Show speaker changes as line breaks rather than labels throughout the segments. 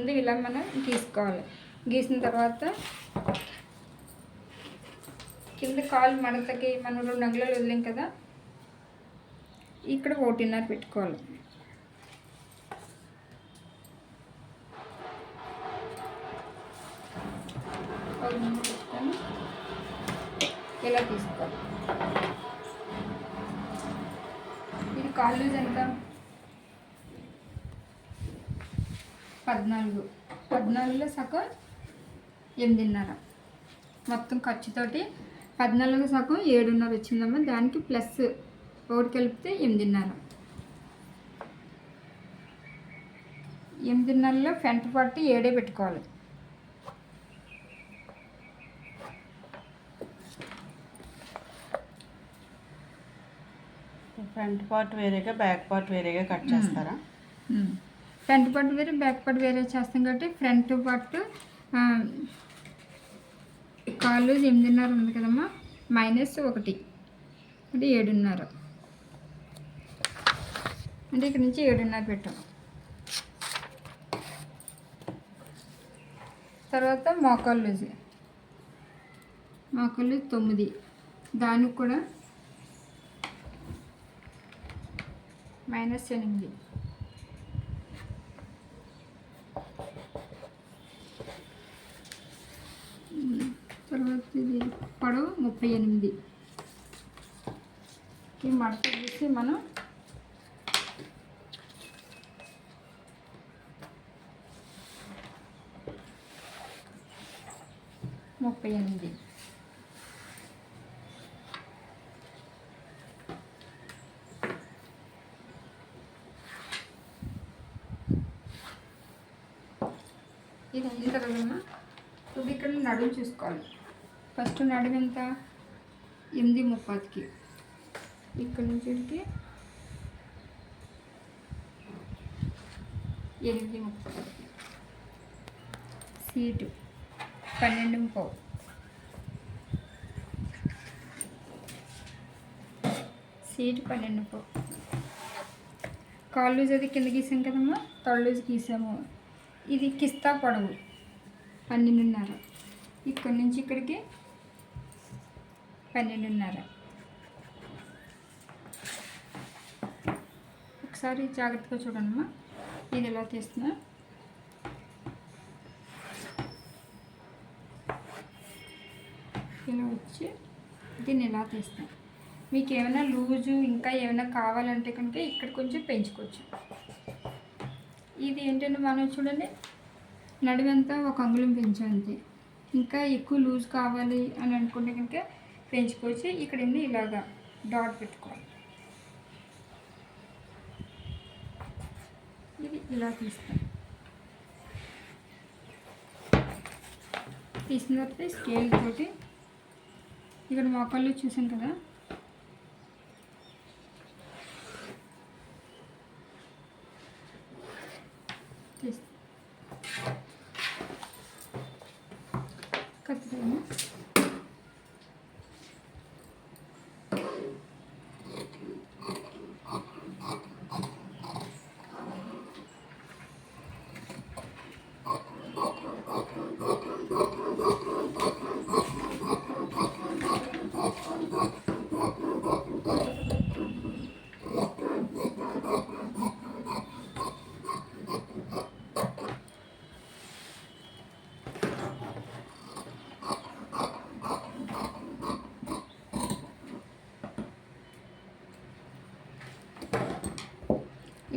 ముందు ఇలా మనం గీసుకోవాలి. గీసిన తర్వాత కింద కాలు మడతకి మనం 2 అంగుళాలు వదిలేం కదా, ఇక్కడ 1.5 పెట్టుకోవాలి. ఇలా తీసుకోవాలి. ఇది కాలు లూజ్ ఎంత? 14లో సగం 8.5. మొత్తం ఖర్చుతోటి 14 సగం 7.5 వచ్చిందమ్మా. దానికి ప్లస్ 1 కలిపితే 8.5. 8.5లో ఫ్రంట్ పార్ట్ 7 పెట్టుకోవాలి.
ఫ్రంట్ పార్ట్ వేరేగా బ్యాక్ పార్ట్ వేరేగా కట్ చేస్తారా?
ఫ్రంట్ పార్ట్ వేరే బ్యాక్ పార్ట్ వేరే చేస్తాం కాబట్టి ఫ్రంట్ పార్ట్ కాళ్ళు 8.5 ఉంది కదమ్మా, -1 అంటే 7.5. అంటే ఇక్కడ నుంచి 7.5 పెట్టాం. తర్వాత మోకాలు లూజ్ 9, దానికి కూడా -8. తర్వాత ఇది పొడవు 38. ఈ మడత తీసి మనం ఇది అయిన తర్వాత ఇప్పుడు ఇక్కడ నడుము చూసుకోవాలి. ఫస్ట్ నడుము ఎంత? 8.30కి. ఇక్కడ నుంచి 8.30. సీటు 12.5. సీటు 12.5. కాళ్ళు లూజ్ అది కింద గీసాం కదమ్మా, తొడ లూజ్ గీసాము. ఇది కిస్తా పొడవు 12.5. ఇక్కడి నుంచి ఇక్కడికి 12.5. ఒకసారి జాగ్రత్తగా చూడండిమ్మా. ఇది ఎలా తీస్తున్నా, ఇలా వచ్చి దీన్ని ఎలా తీస్తాను. మీకు ఏమైనా లూజు ఇంకా ఏమైనా కావాలంటే కనుక ఇక్కడ కొంచెం పెంచుకోవచ్చు. ఇది ఏంటంటే మనం చూడండి, నడుమంతా 1 అంగుళం పెంచంతే. ఇంకా ఎక్కువ లూజ్ కావాలి అని అనుకుంటే కనుక పెంచుకోవచ్చు. ఇక్కడ ఇలాగా డాట్ పెట్టుకోవాలి. ఇది ఇలా తీస్తాం. తీసిన తర్వాత స్కేల్ తోటి ఇక్కడ మోకాళ్ళు చూసాం కదా, కత్తిరేమో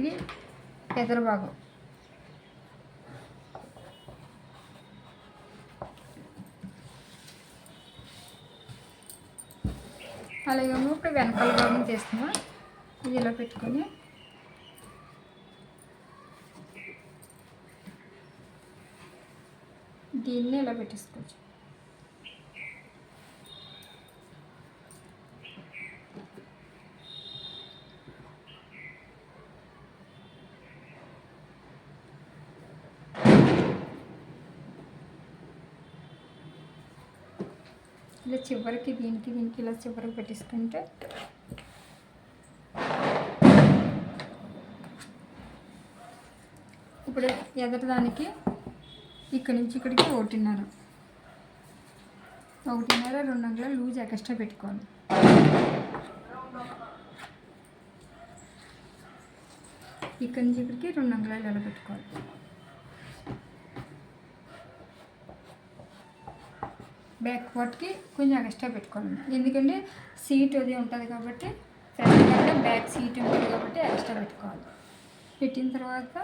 ఇది ఎదురు భాగం. అలాగే ఇప్పుడు వెనకాల భాగం చేస్తున్నా. ఇది ఇలా పెట్టుకొని దీన్ని ఇలా పెట్టేసుకోవచ్చు. ఇలా చివరికి దీనికి ఇలా చివరికి పెట్టేసుకుంటే ఇప్పుడు ఎదరదానికి ఇక్కడి నుంచి ఇక్కడికి 1.5 2 అంగుళాలు లూజ్ ఎక్స్ట్రా పెట్టుకోవాలి. ఇక్కడి నుంచి ఇక్కడికి 2 అంగుళాలు ఎలా పెట్టుకోవాలి. బ్యాక్ పార్ట్కి కొంచెం ఎక్స్ట్రా పెట్టుకోవాలి, ఎందుకంటే సీట్ అది ఉంటుంది కాబట్టి, ఫ్రంట్ కంటే బ్యాక్ సీట్ ఉంటుంది కాబట్టి ఎక్స్ట్రా పెట్టుకోవాలి. పెట్టిన తర్వాత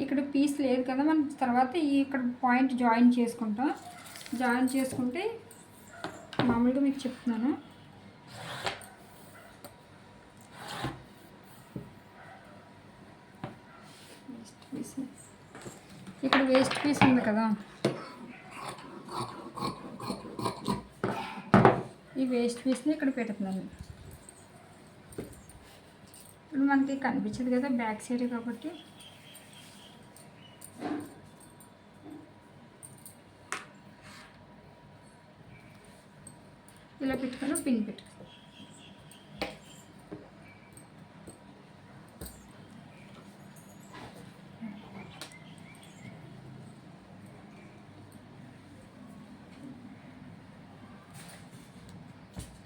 ఇక్కడ పీస్ లేదు కదా, మనం తర్వాత ఇక్కడ పాయింట్ జాయిన్ చేసుకుంటాం. జాయిన్ చేసుకుంటే మామూలుగా మీకు చెప్తున్నాను, ఇక్కడ వేస్ట్ పీస్ ఉంది కదా, ఈ వేస్ట్ పీస్ని ఇక్కడ పెడుతున్నాను. ఇప్పుడు మనకి కనిపించదు కదా బ్యాక్ సైడ్ కాబట్టి, ఇలా పెట్టుకొని పిన్ పెట్టుకో.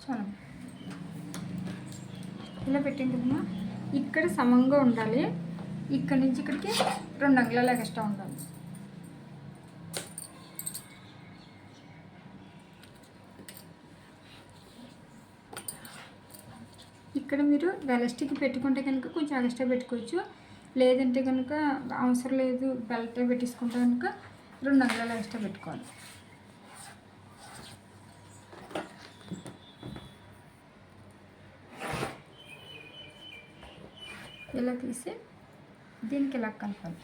చాలా ఇలా పెట్టింది కదమ్మా, ఇక్కడ సమంగా ఉండాలి. ఇక్కడ నుంచి ఇక్కడికి 2 అంగుళాలు ఎక్స్ట్రా ఉండాలి. ఇక్కడ మీరు వెలస్టిక్ పెట్టుకుంటే కనుక కొంచెం ఎక్స్ట్రా పెట్టుకోవచ్చు, లేదంటే కనుక అవసరం లేదు బెల్ట్ పెట్టించుకుంటే కనుక 2 అంగుళాలు ఎక్స్ట్రా పెట్టుకోవాలి. ఇలా తీసి దీనికి ఇలా కలపాలి.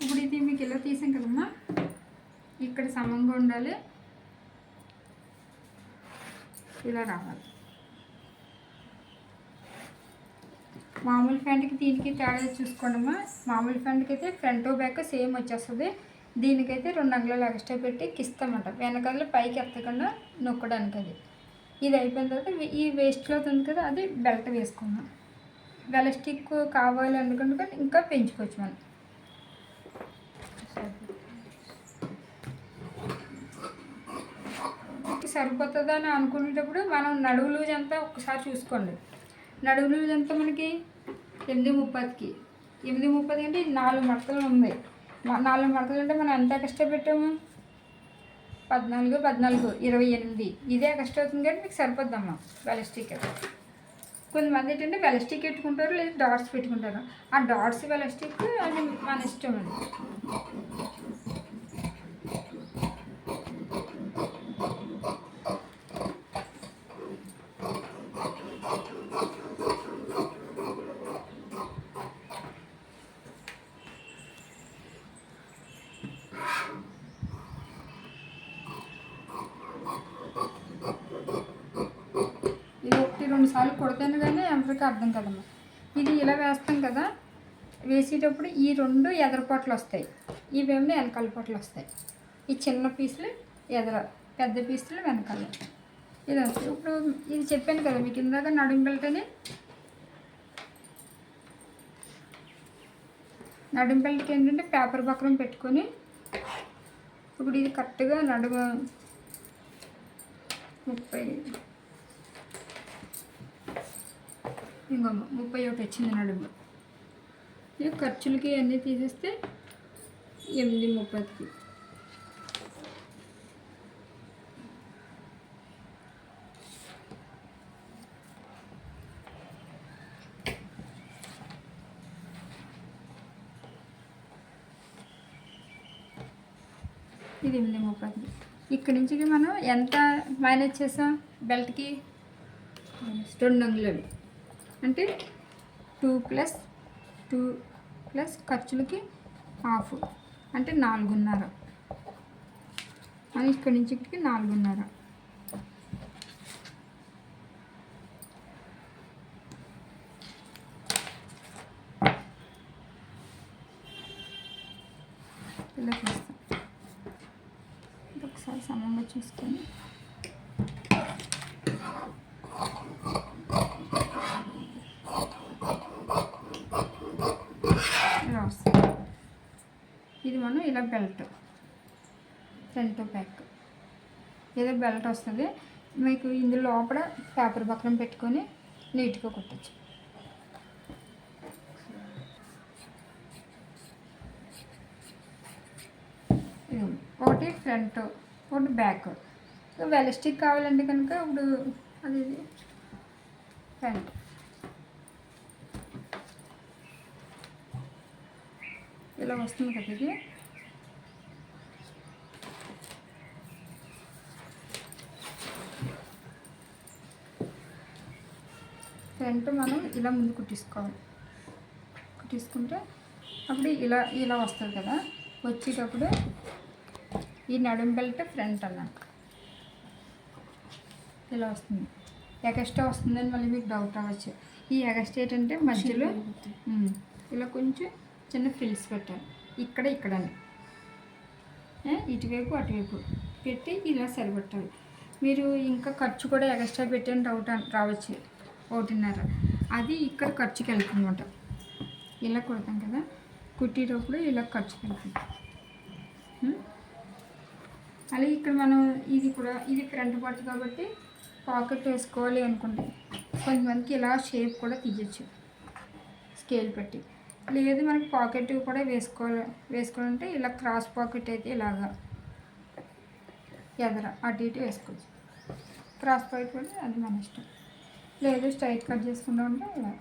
ఇప్పుడు ఇది మీకు ఇలా తీసాం కదమ్మా, ఇక్కడ సమంగా ఉండాలి, ఇలా రావాలి. మామూలు ప్యాంట్కి దీనికి తేడా చూసుకోండమ్మా. మామూలు ప్యాంట్కి అయితే ఫ్రంట్ బ్యాక్ సేమ్ వచ్చేస్తుంది, దీనికైతే 2 అంగుళాలు ఎక్స్ట్రా పెట్టి కిస్తామంట, వెనకాల పైకి ఎత్తకుండా నొక్కడానికి. అది ఇది అయిపోయిన తర్వాత ఈ వేస్ట్ క్లాత్ ఉంది కదా, అది బెల్ట్ వేసుకున్నాం. వెలస్టిక్ కావాలి అనుకుంటే ఇంకా పెంచుకోవచ్చు మనం. సరిపోతుందా అని అనుకునేటప్పుడు మనం నడువు లూజ్ అంతా ఒకసారి చూసుకోండి. నడువు లూజ్ అంతా మనకి 8.30కి 8.30 అంటే 4 మడతలు ఉంది. 4 మడతలు అంటే మనం ఎంత ఎక్స్ట్రా పెట్టాము, 14, 28. ఇదే ఎక్స్ట్రా అవుతుంది కానీ మీకు సరిపోద్దమ్మా వెలస్టిక్. కొంతమంది ఏంటంటే వెలస్టిక్ పెట్టుకుంటారు, లేదా డాట్స్ పెట్టుకుంటారు. ఆ డాట్స్ వెలస్టిక్ అది మన ఇష్టం అండి. ఇది 1-2 సార్లు కొడతాను కానీ ఎవరికి అర్థం కదమ్మా. ఇది ఇలా వేస్తాం కదా, వేసేటప్పుడు ఈ 2 ఎదరపాట్లు వస్తాయి, ఇవేమో వెనకాల పాటలు వస్తాయి. ఈ చిన్న పీసులు ఎదర, పెద్ద పీసులు వెనకాల. ఇది వస్తాయి. ఇప్పుడు ఇది చెప్పాను కదా మీకు ఇందాక నడుము బెల్ట్ అని. నడుము బెల్ట్కి ఏంటంటే పేపర్ బక్రం పెట్టుకొని, ఇప్పుడు ఇది కరెక్ట్గా నడుము 31 వచ్చింది నడుము. ఇక ఖర్చులకి అన్నీ తీసేస్తే 8.30కి. ఇది 8.30. ఇక్కడి నుంచి మనం ఎంత మైనస్ చేసాం బెల్ట్కి, 2 అంగుళాలు అంటే 2 ప్లస్ ఖర్చులకి హాఫ్ అంటే 4.5 అని. ఇక్కడి నుంచి ఇక్కడికి 4.5. ఇలా చేస్తాం. ఒకసారి సమంగా చూసుకొని ఇలా వస్తుంది. ఇది మనం ఇలా బెల్ట్ ఫ్రంట్ బ్యాక్ ఏదో బెల్ట్ వస్తుంది మీకు ఇందులో లోపల పేపర్ పక్కన పెట్టుకొని నీట్గా కుట్టచ్చు. ఇది ఒకటి ఫ్రంట్ ఒకటి బ్యాక్. వెలస్టిక్ కావాలంటే కనుక ఇప్పుడు అది ఫ్రంట్ ఇలా వస్తుంది కదా. ఇది ఫ్రంట్ మనం ఇలా ముందు కుట్టించుకోవాలి. కుట్టించుకుంటే అప్పుడు ఇలా ఇలా వస్తుంది కదా. వచ్చేటప్పుడు ఈ నడుం బెల్ట్ ఫ్రంట్ అన్నాను ఇలా వస్తుంది. ఎగస్ట్రా వస్తుందని మళ్ళీ మీకు డౌట్ అవ్వచ్చు. ఈ ఎగస్ట్రా ఏంటంటే మధ్యలో ఇలా కొంచెం చిన్న ఫ్రిల్స్ పెట్టాలి. ఇక్కడని ఇటువైపు అటువైపు పెట్టి ఇలా సరిపెట్టాలి. మీరు ఇంకా ఖర్చు కూడా ఎగస్ట్రా పెట్టని డౌట్ రావచ్చు. 1.5 అది ఇక్కడ ఖర్చుకి వెళ్తుంది అన్నమాట. ఇలా కుడతాం కదా, కుట్టేటప్పుడు ఇలా ఖర్చుకి వెళ్తుంది. అలాగే ఇక్కడ మనం ఇది ఫ్రంట్ పార్ట్ కాబట్టి పాకెట్ వేసుకోవాలి అనుకుంటే కొంతమందికి ఇలా షేప్ కూడా తీయచ్చు స్కేల్ పెట్టి. లేదు మనకి పాకెట్ కూడా వేసుకోవాలంటే ఇలా క్రాస్ పాకెట్ అయితే ఇలాగా ఎదర అటు ఇటు వేసుకోవచ్చు. క్రాస్ పాకెట్ కూడా అది మన ఇష్టం. లేదు స్ట్రైట్ కట్ చేసుకుంటా ఉంటే ఇలా